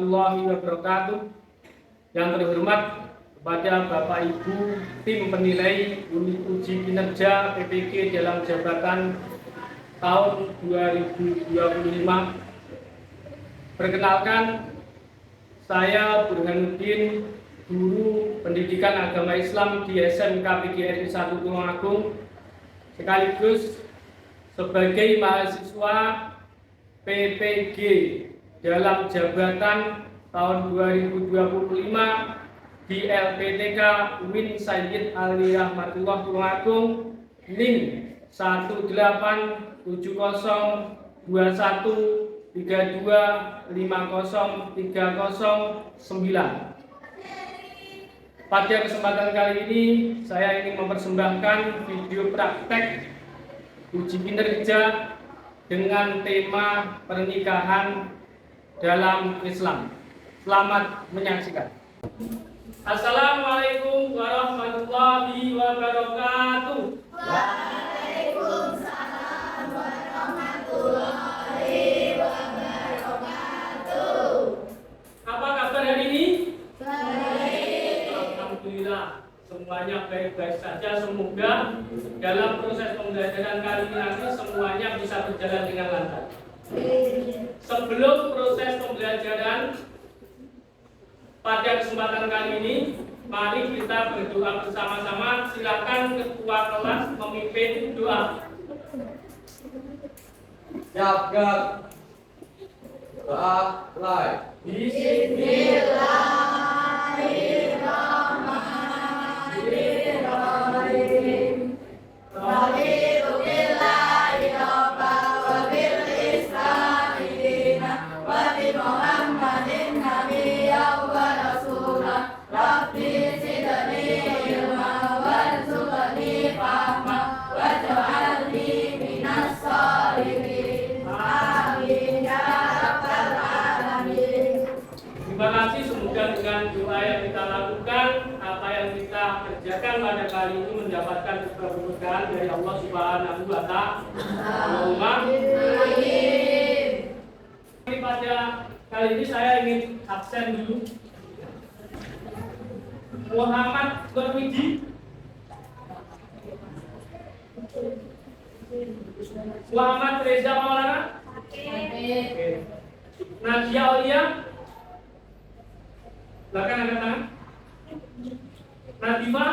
warahmatullahi wabarakatuh. Yang terhormat kepada Bapak Ibu tim penilai unit uji kinerja PPG dalam jabatan tahun 2025. Perkenalkan, saya Burhanuddin, guru pendidikan agama Islam di SMK PGRI 1 Tulungagung, sekaligus sebagai mahasiswa PPG dalam jabatan tahun 2025 di LPTK UIN Sayyid Ali Rahmatullah Tulungagung, NIM 1813132503009. Pada kesempatan kali ini saya ingin mempersembahkan video praktek uji kinerja dengan tema pernikahan dalam Islam. Selamat menyaksikan. Assalamualaikum warahmatullahi wabarakatuh. Waalaikumsalam warahmatullahi wabarakatuh. Apa kabar hari ini? Baik. Alhamdulillah, semuanya baik-baik saja. Semoga dalam proses pembelajaran kali ini nanti semuanya bisa berjalan dengan lancar. Sebelum proses pembelajaran pada kesempatan kali ini, mari kita berdoa bersama-sama. Silakan ketua kelas memimpin doa. Siap, doa mulai. Bismillahirrahmanirrahim. Raditu billahi rabban wa bil islami dinan wa bi Muhammadin nabiyyan wa rasulan. Rabbi zidni ilman warzuqni fahman waj'alni minas sholihin. Amin ya rabbal alamin. Terima kasih, semoga dengan doa yang kita lakukan, apa yang kita kerjakan pada kali ini mendapatkan keberkahan dari Allah Subhanahu wa Ta'ala. Allahumma Amin. pada kali ini saya ingin absen dulu. Muhammad Nurwidi, Muhammad Reza Maulana, Nadia Aulia, belakang angkat tangan. Nadifa,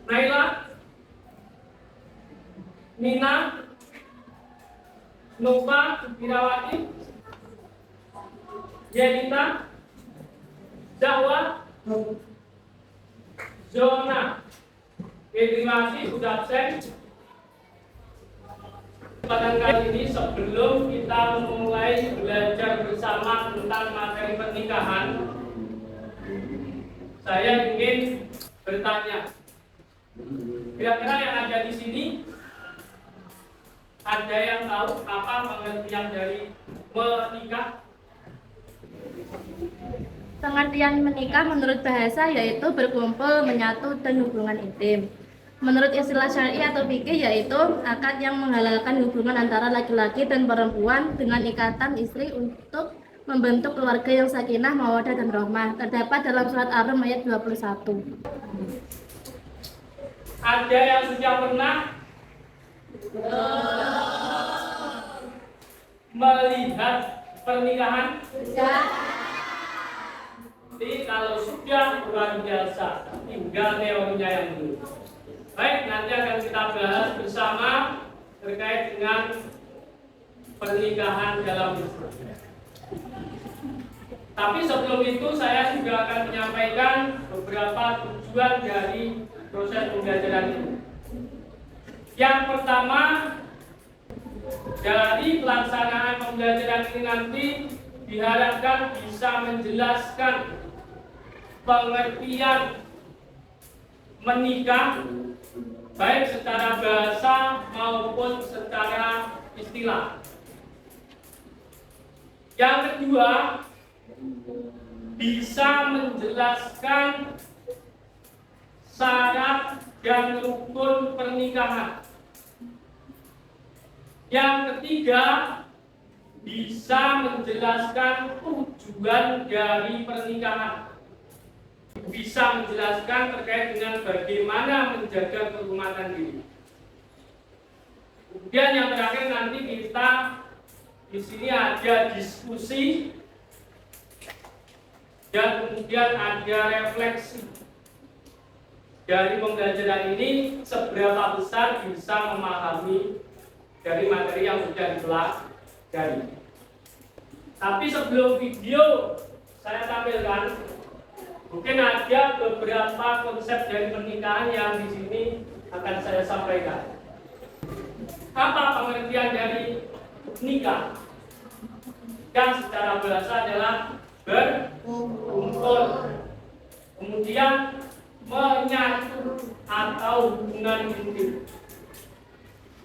Naila, Nina, Nova, Irawati, Jenita, Jawa, Zona. Oke, terima kasih sudah absen. Pada kali ini sebelum kita memulai belajar bersama tentang materi pernikahan, saya ingin bertanya. Kira-kira yang ada di sini ada yang tahu apa pengertian dari menikah? Pengertian menikah menurut bahasa yaitu berkumpul, menyatu, dan hubungan intim. Menurut istilah syar'i atau fikih yaitu akad yang menghalalkan hubungan antara laki-laki dan perempuan dengan ikatan istri untuk membentuk keluarga yang sakinah, mawaddah, dan rahmah. Terdapat dalam surat Ar-Rum ayat 21. Ada yang sudah pernah melihat pernikahan? Jadi kalau sudah luar biasa, tinggal teorinya yang dulu. Baik, nanti akan kita bahas bersama terkait dengan pernikahan dalam Islam. Tapi sebelum itu saya juga akan menyampaikan beberapa tujuan dari proses pembelajaran ini. Yang pertama, dari pelaksanaan pembelajaran ini nanti diharapkan bisa menjelaskan pengertian menikah baik secara bahasa maupun secara istilah. Yang kedua, bisa menjelaskan syarat dan rukun pernikahan. Yang ketiga, bisa menjelaskan tujuan dari pernikahan, bisa menjelaskan terkait dengan bagaimana menjaga kehormatan diri. Kemudian yang terakhir nanti kita di sini ada diskusi dan kemudian ada refleksi dari pembelajaran ini, seberapa besar bisa memahami dari materi yang sudah dipelajari. Tapi sebelum video saya tampilkan, mungkin ada beberapa konsep dari pernikahan yang di sini akan saya sampaikan. Apa pengertian dari nikah? Nikah secara bahasa adalah berkumpul, kemudian menyatu atau hubungan intim.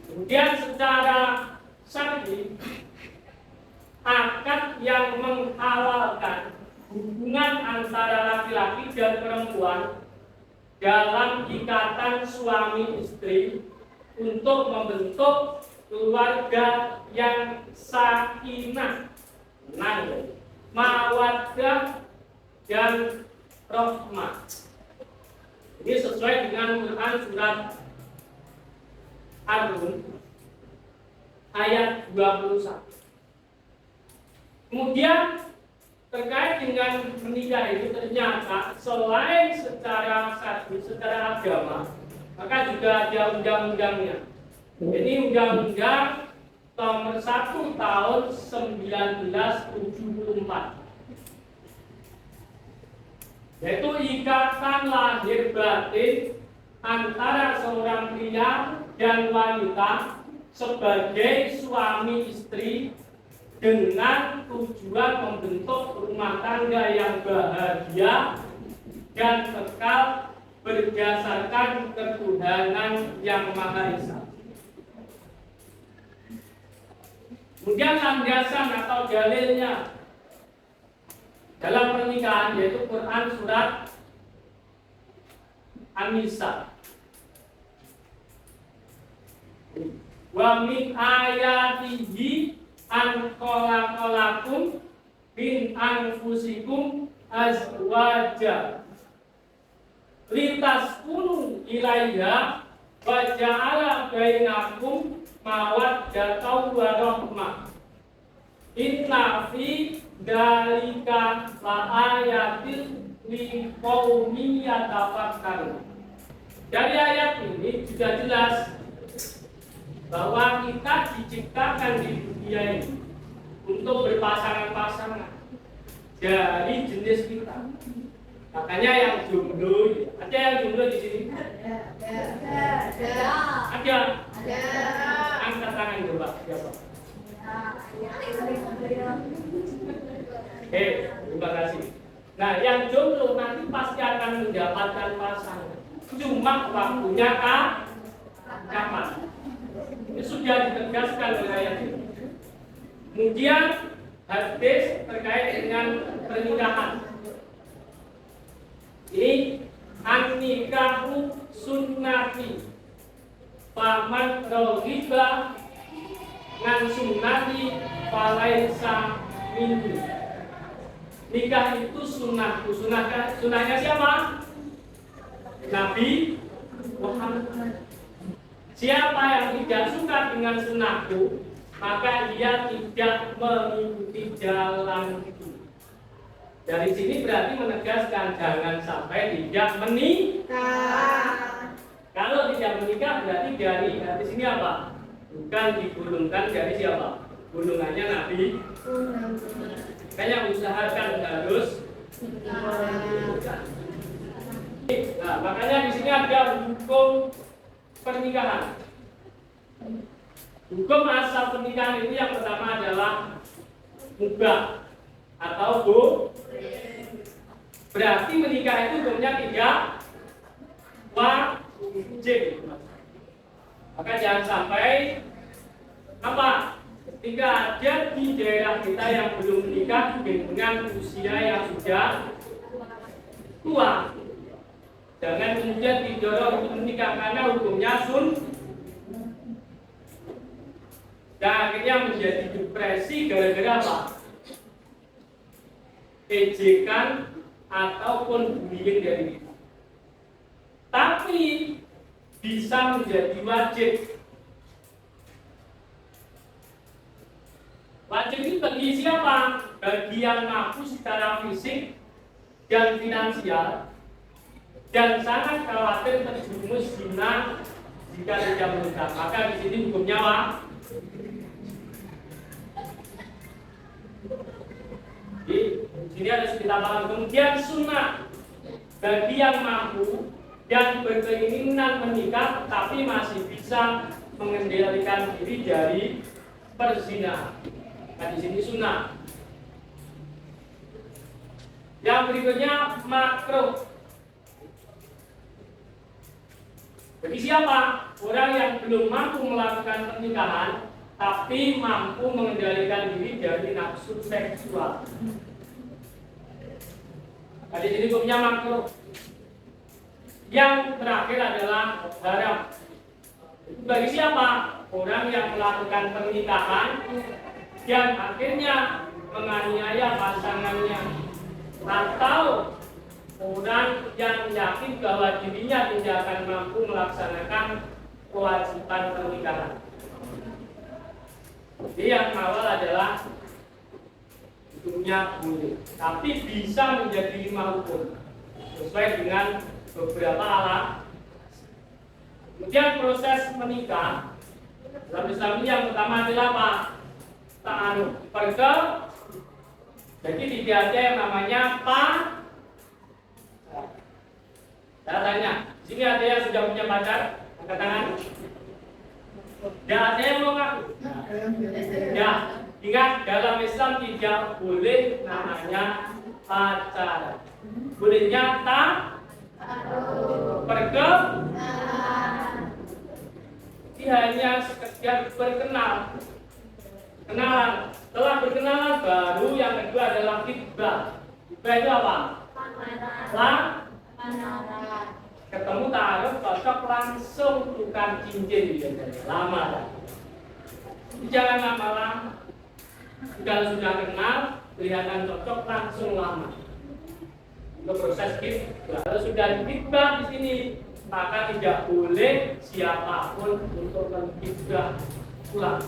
Kemudian secara syar'i, akad yang menghalalkan hubungan antara laki-laki dan perempuan dalam ikatan suami istri untuk membentuk keluarga yang sakinah, mawaddah dan rahmah. Ini sesuai dengan Quran surat Ar-Rum ayat 21. Kemudian terkait dengan menikah itu ternyata selain secara syar'i, secara agama, maka juga ada undang-undangnya. Ini Undang-Undang Nomor 1 Tahun 1974, yaitu ikatan lahir batin antara seorang pria dan wanita sebagai suami istri dengan tujuan membentuk rumah tangga yang bahagia dan kekal berdasarkan ketuhanan yang Maha Esa. Kemudian landasan atau dalilnya dalam pernikahan yaitu Quran surat An-Nisa. Wa min ayatihi an khalaqalakum min anfusikum azwaja litaskunu ilaiha wa ja'ala bainakum mawaddatan wa rahmah. Inna fi dzalika laayatin liqaumin yatafakkarun. Dari ayat ini sudah jelas bahwa kita diciptakan di dunia ini untuk berpasangan-pasangan dari jenis kita. Makanya yang jomblo, ada yang jomblo di sini? Ada. Angkat tangan coba. Siapa? Terima kasih. Nah, yang jomblo nanti pasti akan mendapatkan pasangan. Cuma waktunya kapan? Ini sudah ditegaskan oleh ayat ini. Kemudian hadis terkait dengan pernikahan. Ini an-nikahu sunnati. Faman raghiba ngan sunnati falaisa minni. Nikah itu sunnahku. Sunnahnya siapa? Nabi Muhammad. Siapa yang tidak suka dengan sunnahku, maka dia tidak mengikuti jalanku. Dari sini berarti menegaskan jangan sampai tidak menikah. Kalau tidak menikah berarti dari sini apa? Bukan digulungkan dari siapa? Gulungannya Nabi. Makanya usahakan harus. Nah, makanya di sini ada hukum pernikahan. Hukum asal pernikahan ini yang pertama adalah mubah atau berarti menikah itu hukumnya tidak wajib. Maka jangan sampai apa? Ketika ada di daerah kita yang belum menikah dengan usia yang sudah tua, jangan kemudian didorong untuk menikah karena hukumnya Dan akhirnya menjadi depresi gara-gara apa? Ejekan ataupun bullying dari kita. Tapi bisa menjadi wajib. Wajib itu bagi siapa? Bagi yang mampu secara fisik dan finansial dan sangat khawatir terjerumus zina jika tidak menikah. Maka di sini hukumnya apa? Di sini harus kita paham. Kemudian sunnah bagi yang mampu dan berkeinginan menikah tapi masih bisa mengendalikan diri dari perzinahan. Nah, di sini sunnah. Yang berikutnya makruh. Bagi siapa? Orang yang belum mampu melakukan pernikahan tapi mampu mengendalikan diri dari nafsu seksual. Nah, di sini hukumnya makruh. Yang terakhir adalah haram. Bagi siapa? Orang yang melakukan pernikahan dan akhirnya menganiaya pasangannya, atau orang yang yakin bahwa dirinya tidak akan mampu melaksanakan kewajiban pernikahan. Jadi yang awal adalah hukumnya boleh, tapi bisa menjadi 5 hukum sesuai dengan beberapa alat. Kemudian proses menikah dalam Islam ini yang pertama adalah apa? Ta'aruf, perke. Jadi tidak ada yang namanya Saya tanya, sini ada yang sudah punya pacar? Angkat tangan. Tidak ada yang mau ngaku? Ya, ingat dalam Islam tidak boleh namanya pacaran. Bolehnya perke. Ini hanya sekedar berkenal. Kenalan. Setelah berkenalan baru yang kedua adalah khitbah. Khitbah itu apa? Ketemu taruh cocok langsung tukang cincin biasanya. Lama. Jangan lama-lama. Kalau sudah kenal, kelihatan cocok langsung lama. Itu proses khitbah. Kalau sudah khitbah di sini, maka tidak boleh siapapun untuk menkhitbah pulang.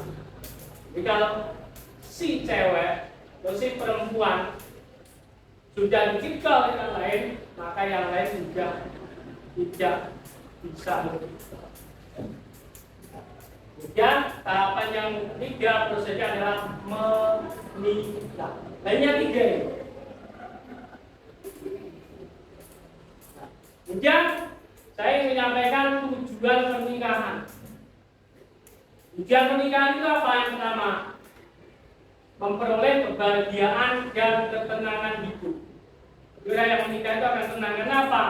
Jadi kalau si cewek atau si perempuan sudah dikhitbah oleh yang lain, maka yang lain juga tidak bisa menkhitbah. Kemudian tahapan yang ketiga prosesnya adalah menikah. Lainnya 3 ini. Kemudian saya ingin menyampaikan tujuan pernikahan. Tujuan pernikahan itu apa? Yang pertama, memperoleh kebahagiaan dan ketenangan hidup. Orang yang menikah itu akan tenang. Kenapa?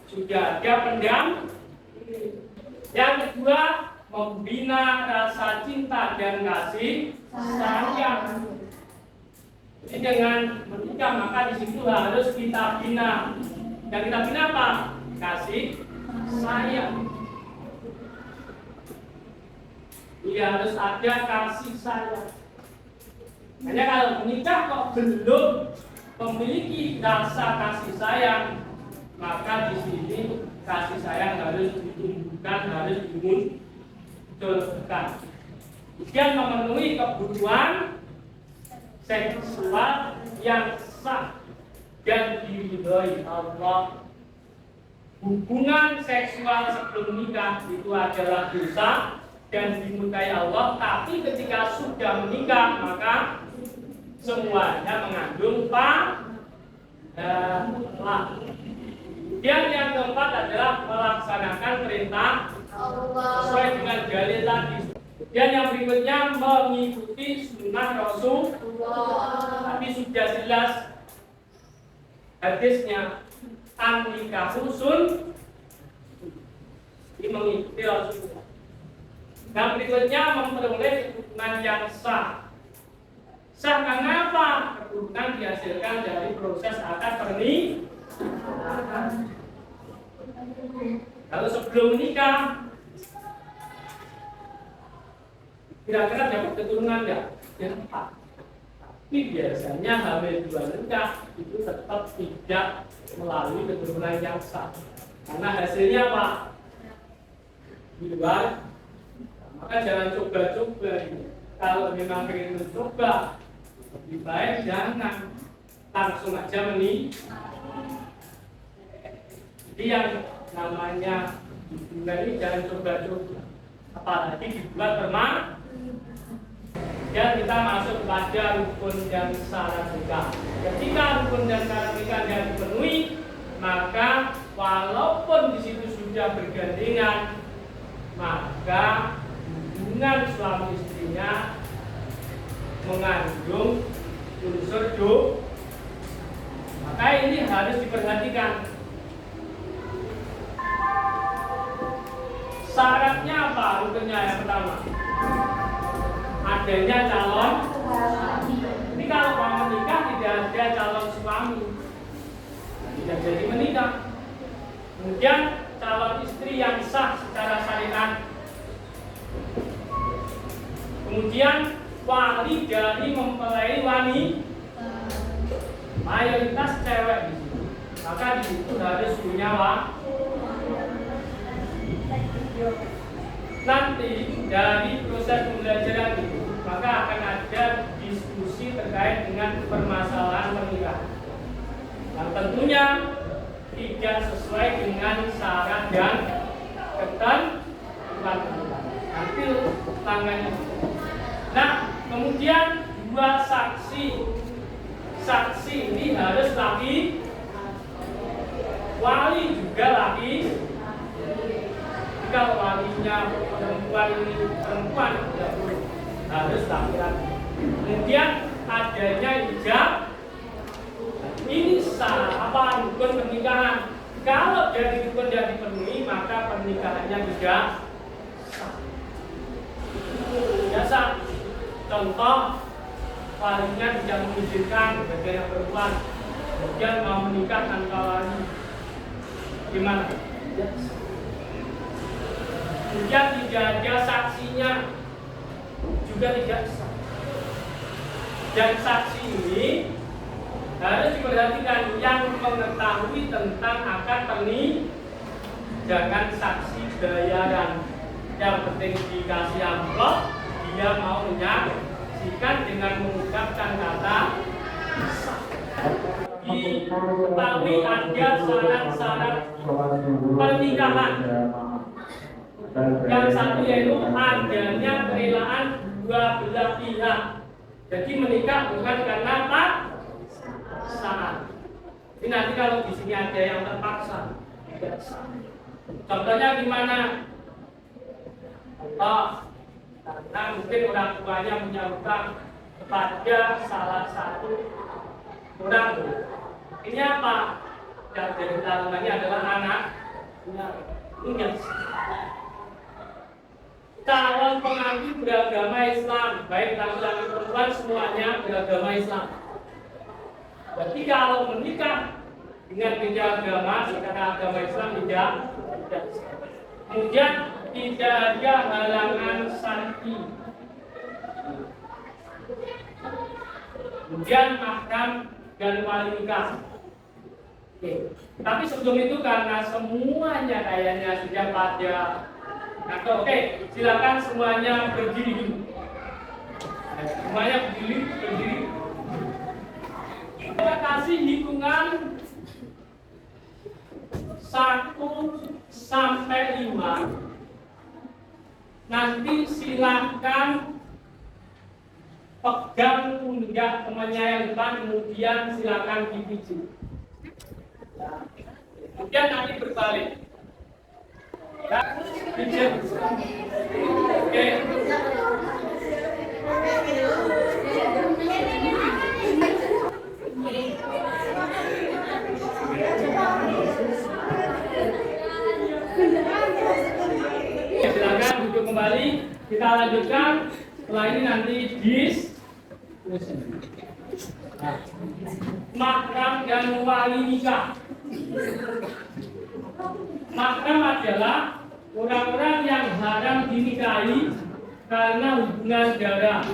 Sudah ada pendamping. Yang kedua, membina rasa cinta dan kasih sayang. Jadi dengan menikah maka di situ harus kita bina. Yang kita bina apa? Kasih sayang. Dia harus ada kasih sayang. Hanya kalau menikah kok belum memiliki rasa kasih sayang, maka di sini kasih sayang harus ditumbuhkan, harus dimunculkan. Kemudian memenuhi kebutuhan seksual yang sah dan diridhoi Allah. Hubungan seksual sebelum nikah itu adalah dosa dan dimurkai Allah, tapi ketika sudah menikah maka semuanya mengandung pahala. Kemudian yang keempat adalah melaksanakan perintah sesuai dengan dalil tadi. Dan yang berikutnya mengikuti sunnah Rasul. Tapi sudah jelas hadisnya an-nikahu sunnah. Ini mengikuti Rasulullah. Yang berikutnya memperoleh keturunan yang sah. Sah karena apa? Keturunan dihasilkan dari proses akad pernikahan. Kalau sebelum menikah kira-kira dapat keturunan nggak? Ya dapat. Tapi biasanya hamil 2 nikah itu tetap tidak melalui keturunan yang sah. Karena hasilnya apa? Di luar. Maka jangan coba-coba. Kalau memang ingin mencoba, lebih baik jangan langsung aja menikah. Jadi yang namanya hubungan ini jangan coba-coba, apalagi dibuat permanen. Dan kita masuk pada rukun dan syarat nikah. Ketika rukun dan syarat nikah tidak dipenuhi, maka walaupun di situ sudah bergandengan, maka hubungan suami istrinya mengandung unsur dosa. Maka ini harus diperhatikan. Syaratnya apa? Rukunnya yang pertama, adanya calon suami. Ini kalau mau menikah tidak ada calon suami, tidak jadi menikah. Kemudian calon istri yang sah secara syariat. Kemudian wali dari mempelai wanita, mayoritas cewek di sini. Maka di situ harus punya nanti dari proses pembelajaran itu, maka akan ada diskusi terkait dengan permasalahan pernikahan. Yang tentunya tidak sesuai dengan syarat dan ketentuan pernikahan. Nanti tangannya. Nah, kemudian 2 saksi. Saksi ini harus laki, wali juga laki. Jika walinya perempuan ini perempuan, tidak boleh, harus laki-laki. Kemudian adanya ijab. Ini sah apa rukun pernikahan. Kalau dari rukun tidak dipenuhi, maka pernikahannya tidak sah. Biasa, contoh walinya tidak mengizinkan bagi yang perempuan, kemudian mau menikah tanpa wali, gimana? Kemudian tidak ada saksinya, juga tidak sah. Dan saksi ini harus diperhatikan yang mengetahui tentang akad pernikahan, jangan saksi bayaran. Yang penting dikasih amplop, dia mau menyaksikan dengan mengucapkan kata sah. Diketahui ada syarat-syarat pernikahan. Yang satu yaitu adanya kerelaan 2 belah pihak. Jadi menikah bukan karena paksaan. Ini nanti kalau di sini ada yang terpaksa, tidak sah. Contohnya gimana? Karena mungkin orang tuanya punya hutang kepada salah satu orang. Ini apa? Yang jadi taruhannya adalah anaknya. Ingat. Calon pengantin beragama Islam, baik laki-laki perempuan semuanya beragama Islam. Berarti kalau menikah dengan beda agama, secara agama Islam tidak. Kemudian tidak ada halangan syar'i. Kemudian mahram dan wali nikah. Oke. Tapi sebelum itu karena semuanya kayaknya sudah pada. Nah, oke, silakan semuanya berdiri dulu. Semuanya berdiri. Kita kasih hitungan 1 sampai 5. Nanti silakan pegang pundak temannya yang depan, kemudian silakan dipijit. Kemudian nanti berbalik. Ya, pijit. Oke. Silakan duduk kembali. Kita lanjutkan. Setelah ini nanti diskusi. Mahram dan wali nikah. Mahram adalah orang-orang yang haram dinikahi karena hubungan darah.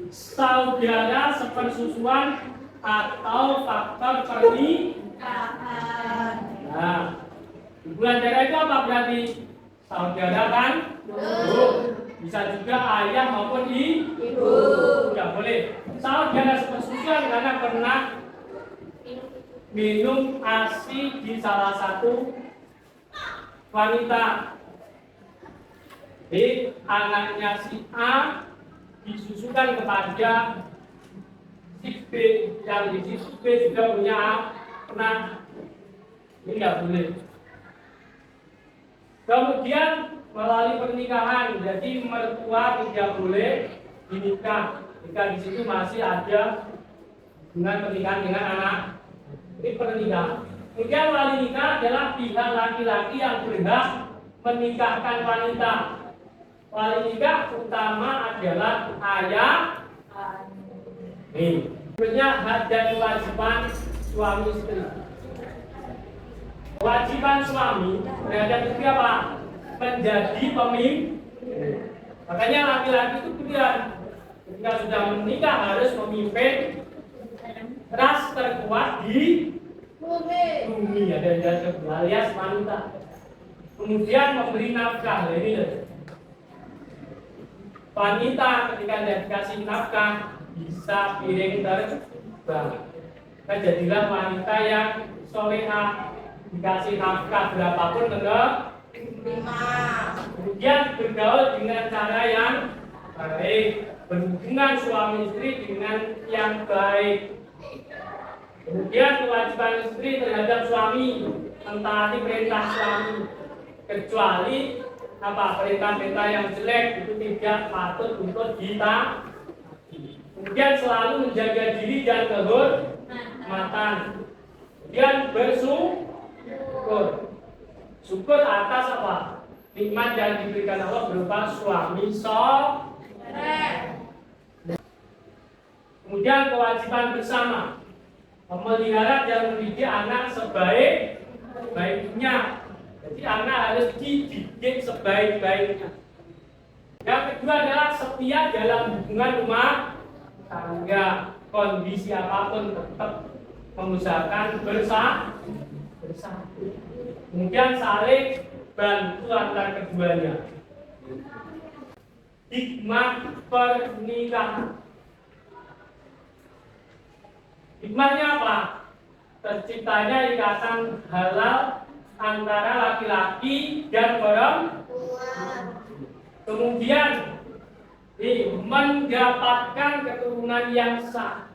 Saudara sepersusuan atau faktor pernikahan. Nah, hubungan darah itu apa berarti? Saudara kan? Bisa juga ayah maupun ibu. Tidak boleh. Saudara sepersusuan karena pernah minum ASI di salah satu wanita. Jadi anaknya si A disusukan kepada si B, yang di situ B juga punya anak. Ini nggak boleh. Kemudian melalui pernikahan, jadi mertua tidak boleh dinikah jika di situ masih ada hubungan pernikahan dengan anak. Ini pernikahan. Kemudian wali nikah adalah pihak laki-laki yang berhak menikahkan wanita. Wali nikah utama adalah ayah. Ini. Sebenarnya hak dan kewajiban suami istri. Kewajiban suami terhadap istri apa? Menjadi pemimpin. Makanya laki-laki itu pilihan. Ketika sudah menikah harus memimpin ras terkuat di bumi, ada alias wanita. Kemudian memberi nafkah. Ini wanita ketika dia dikasih nafkah bisa piring terbang. Maka jadilah wanita yang solehah, dikasih nafkah berapapun tetap kemudian bergaul dengan cara yang baik, berhubungan suami istri dengan yang baik. Kemudian kewajiban istri terhadap suami mentaati perintah suami, kecuali apa perintah-perintah yang jelek itu tidak patut untuk ditaati. Kemudian selalu menjaga diri dan kehormatan. Kemudian bersyukur. Syukur atas apa? Nikmat yang diberikan Allah berupa suami soleh. Kemudian kewajiban bersama memelihara dan mendidik anak sebaik-baiknya. Jadi anak harus dididik sebaik-baiknya. Yang kedua adalah setia dalam hubungan rumah tangga. Kondisi apapun tetap mengusahakan bersatu. Kemudian saling bantu antar keduanya. Hikmah pernikahan. Hikmahnya apa? Terciptanya ikatan halal antara laki-laki dan perempuan. Kemudian mendapatkan keturunan yang sah.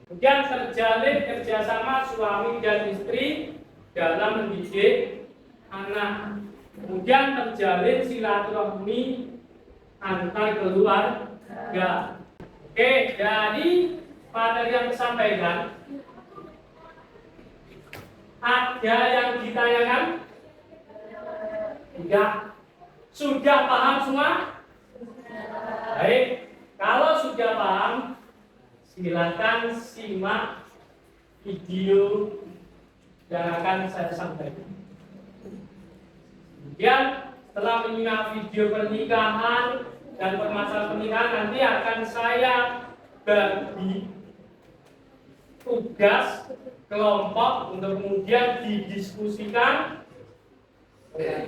Kemudian terjalin kerjasama suami dan istri dalam mendidik anak. Kemudian terjalin silaturahmi antar keluarga. Oke, dari materi yang disampaikan ada yang ditanyakan? Tidak. Sudah paham semua? Baik, kalau sudah paham silakan simak video yang akan saya sampaikan. Kemudian setelah menyimak video pernikahan dan permasalahan pernikahan, nanti akan saya bagi tugas kelompok untuk kemudian didiskusikan,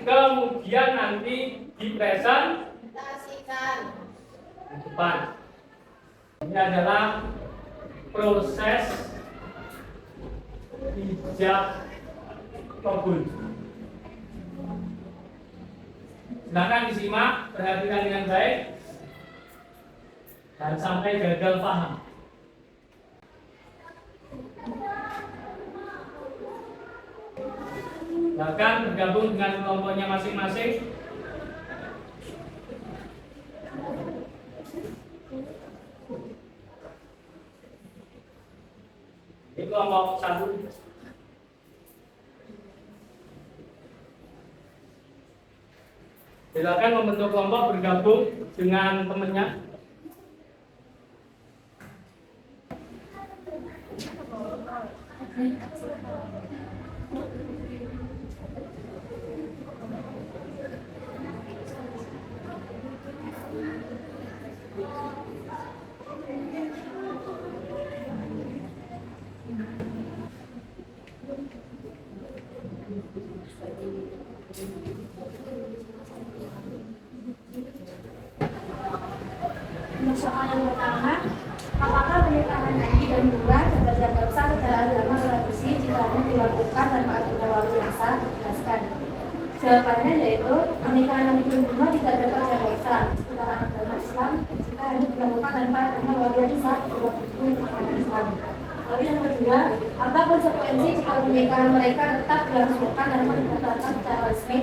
kemudian nanti dipresentasikan di depan. Ini adalah proses ijab kabul. Silakan disimak, perhatikan dengan baik, dan sampai gagal paham. Silakan bergabung dengan kelompoknya masing-masing. Ini kelompok 1. Silakan membentuk kelompok, bergabung dengan temannya. soal yang pertama, apakah pernikahan Andi dan Bunga dapat dianggap sah secara agama tradisi jika hanya dilakukan tanpa adanya wali yang sah? Jelaskan. Jawabannya yaitu pernikahan Andi dan Bunga tidak dapat dianggap sah secara agama Islam jika hanya dilakukan tanpa adanya wali yang sah dalam pernikahan Islam. Lalu yang kedua, apa konsekuensi jika pernikahan mereka tetap dilangsungkan tanpa dibatalkan secara resmi?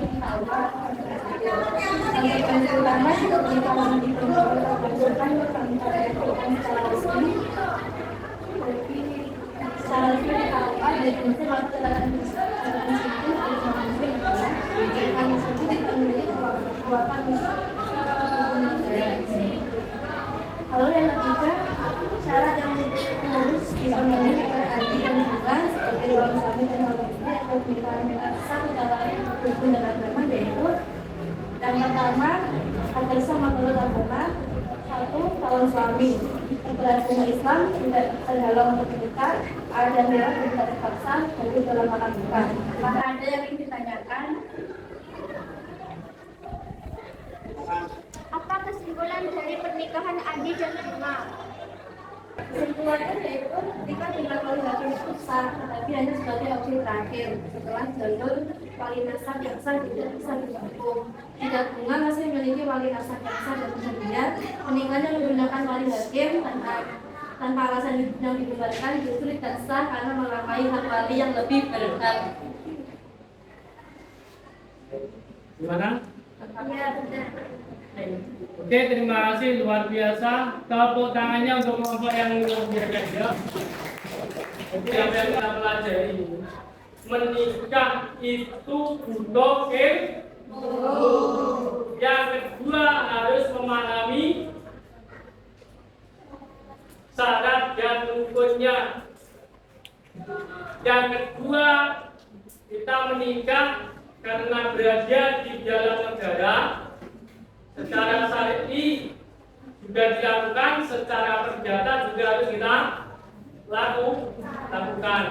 Konsekuensi utama jika pernikahan Andi dan Bunga tetap dilangsungkan tanpa dibatalkan secara resmi. Secara resmi dikatakan dari Mesir lalu terdapat institusi bersama Muslim adalah pernikahan tersebut tidak memiliki kekuatan Lalu yang ketiga, syarat yang harus dipenuhi oleh Andi dan Bunga sebagai wali suami dan wali istri atau pernikahan yang sah secara hukum dan agama yaitu yang pertama, agar sah menurut agama. Satu, calon suami beragama Islam tidak terhalang untuk menikah, dan dia tidak terpaksa bagi dalam akad nikah. Maka ada yang ingin ditanyakan. Apa kesimpulan dari pernikahan Andi dan Bunga? Kesimpulannya yaitu ketika tinggal wali hakim itu sah, tetapi hanya sebagai opsi terakhir setelah jalur wali nasab yang sah tidak bisa ditempuh. Jika Bunga masih memiliki wali nasab yang sah dan tersedia, pernikahannya menggunakan wali hakim tanpa alasan yang dibubarkan justru tidak sah karena meramai hak wali yang lebih berhak. Gimana? Ya, benar. Oke, terima kasih, luar biasa. Tepuk tangannya untuk kelompok yang luar biasa. Oke, apa yang kita pelajari, menikah itu butuh ilmu. Yang kedua harus memahami syarat dan rukunnya. Yang kedua, kita menikah karena berada di dalam negara. Secara syar'i juga dilakukan, secara perdata juga harus kita lakukan.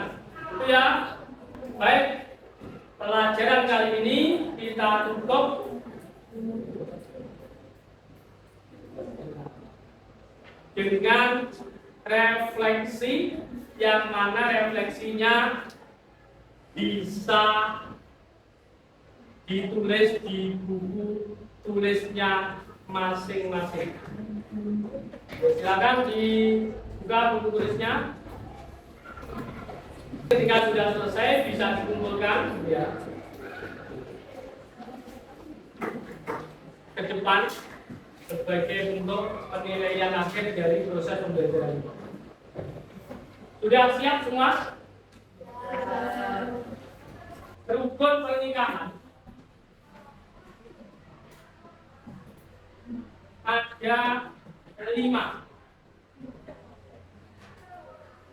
Itu ya. Baik, pelajaran kali ini kita tutup dengan refleksi yang mana refleksinya bisa ditulis di buku tulisnya masing-masing. Silakan dibuka buku tulisnya. Ketika sudah selesai bisa dikumpulkan ya ke depan sebagai bentuk penilaian akhir dari proses pembelajaran. Sudah siap semua? Rukun pernikahan ada 5.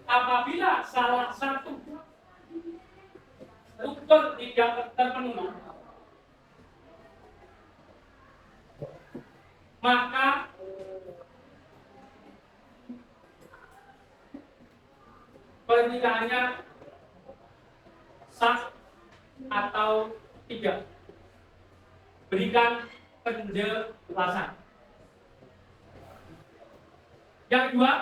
Apabila salah satu rukun tidak terpenuhi, maka pernikahannya sah atau tidak. Berikan penjelasan. Yang kedua,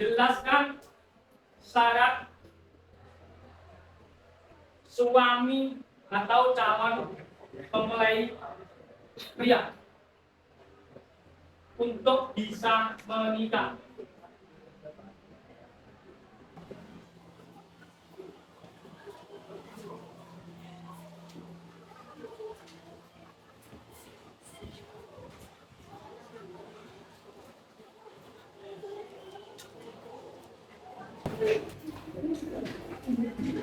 jelaskan syarat suami atau calon mempelai pria untuk bisa menikah.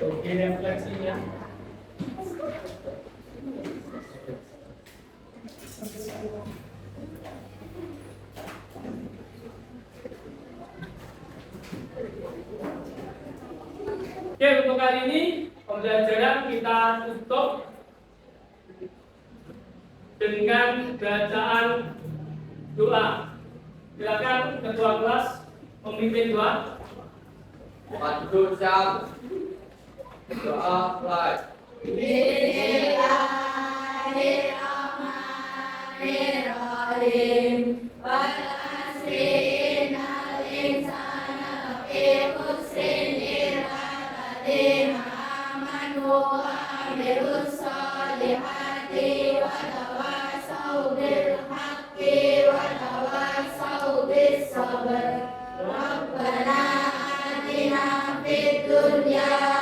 Oke, refleksinya. Oke, untuk kali ini pembelajaran kita tutup dengan bacaan doa. Silakan ketua kelas memimpin doa. Maju siap. Doa mulai. Bismillahirrahmanirrahim. Wal asri innal insana lafi khusrin illa alladziina aamanu wa 'amilus shalihati wa tawassaw bil haqqi wa tawassaw bis sabr. Rabbana atina fid dunya